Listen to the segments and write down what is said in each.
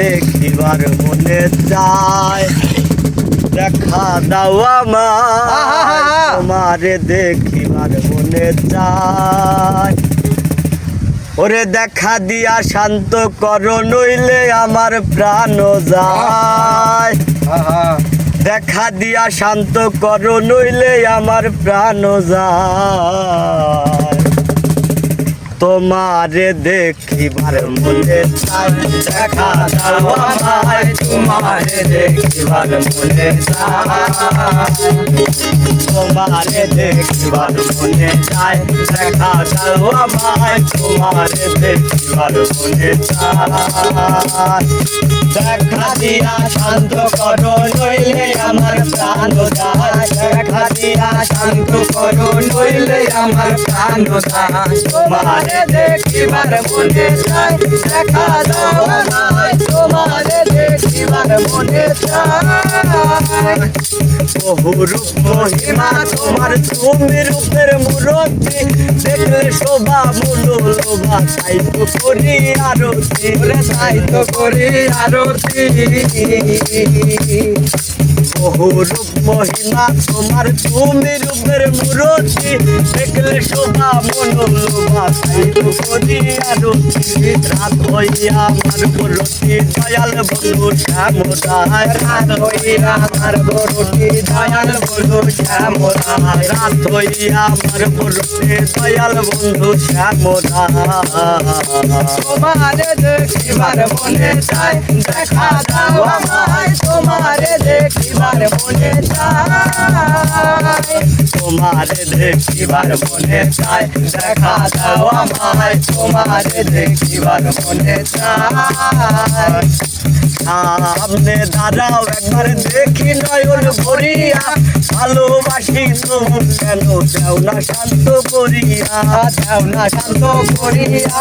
দেখিবার মনে চায়, দেখা দাও আমায় তোমারে দেখিবার মনে চায়। ওরে দেখা দিয়া শান্ত করো নইলে আমার প্রাণ যায়। দেখা দিয়া শান্ত করো নইলে আমার প্রাণ যায়। তোমারে দেখিবার মনে চায়, দেখা দাও আমায় তোমারে দেখিবার মনে চায়। তোমারে দেখিবার মনে চায়, দেখা দাও আমায় তোমারে দেখিবার মনে চায়। দেখা দিয়া শান্ত করো নইলে আমার প্রাণ যায়। দেখা দিয়া শান্ত করো নইলে আমার প্রাণ যায়। তোমারে দেখিবার মনে চায়, দেখা দাও আমায় তোমারে দেখিবার মনে চায়। বহু রূপ মহিমা তোমার, তুমি রূপের মূরতি, দেখলে শোভা মনো লোভা, তাই তো করি আরতি, তাই তো করি আরতি। বহু রূপ মহিমা তোমার, তুমি রূপের মূরতি, দেখলে শোভা মনো লোভা, তাই তো করি আরতি। রাত হইয়া আমার বরতি দয়াল বন্ধু শ্যামরায়, রাত হইয়া আমার বরতি দয়াল বন্ধু শ্যামরায়, রাত হইয়া আমার বরতি দয়াল বন্ধু শ্যামরায়। তোমারে দেখিবার মনে চায়, দেখা দাও আমায় তোমারে দেখিবার মনে চায়। তোমারে দেখিবার মনে চায়, দেখা দাও আমায় তোমারে দেখিবার মনে চায়। সামনে দাঁড়াও একবার দেখি নয়ন ভরিয়া, ভালোবাসি তোমার কেন দেও না শান্ত করিয়া, দেও না শান্ত করিয়া।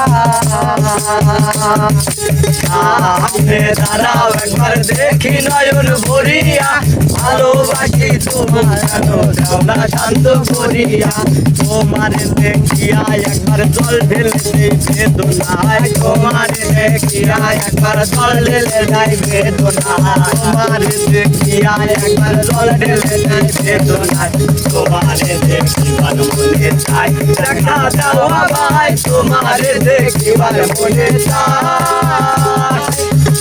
সামনে দাঁড়াও একবার দেখি নয়ন ভরিয়া, ভালোবাসি তোমার কেন দেও না শান্ত করিয়া। তোমারে দেখিয়া একবার জল ঢেলে দেই বেদনায়, তোমারে দেখিয়া একবার জল ঢেলে দেই বেদনায়, তোমারে দেখিয়া একবার জল ঢেলে দেই বেদনায়। তোমারে দেখিবার মনে চায়, দেখা দাও আমায় তোমারে দেখিবার মনে চায়।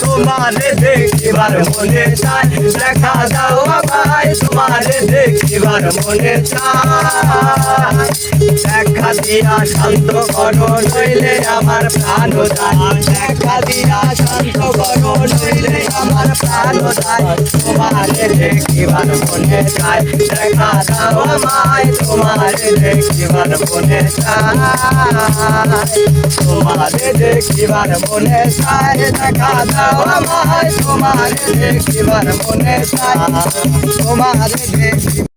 তোমারে দেখিবার মনে চায়, দেখা দাও আমায় তোমারে দেখিবার মনে চায়। দেখা দিয়া শান্ত করো নইলে আমার প্রাণ যায়, দেখা দিয়া শান্ত করো নইলে আমার প্রাণ যায়। তোমারে দেখিবার মনে চায়, দেখা দাও আমায় তোমারে দেখিবার মনে চায়। তোমারে দেখিবার মনে চায়, দেখা দাও আমায় তোমারে দেখিবার মনে চায়। তোমারে দেখিবার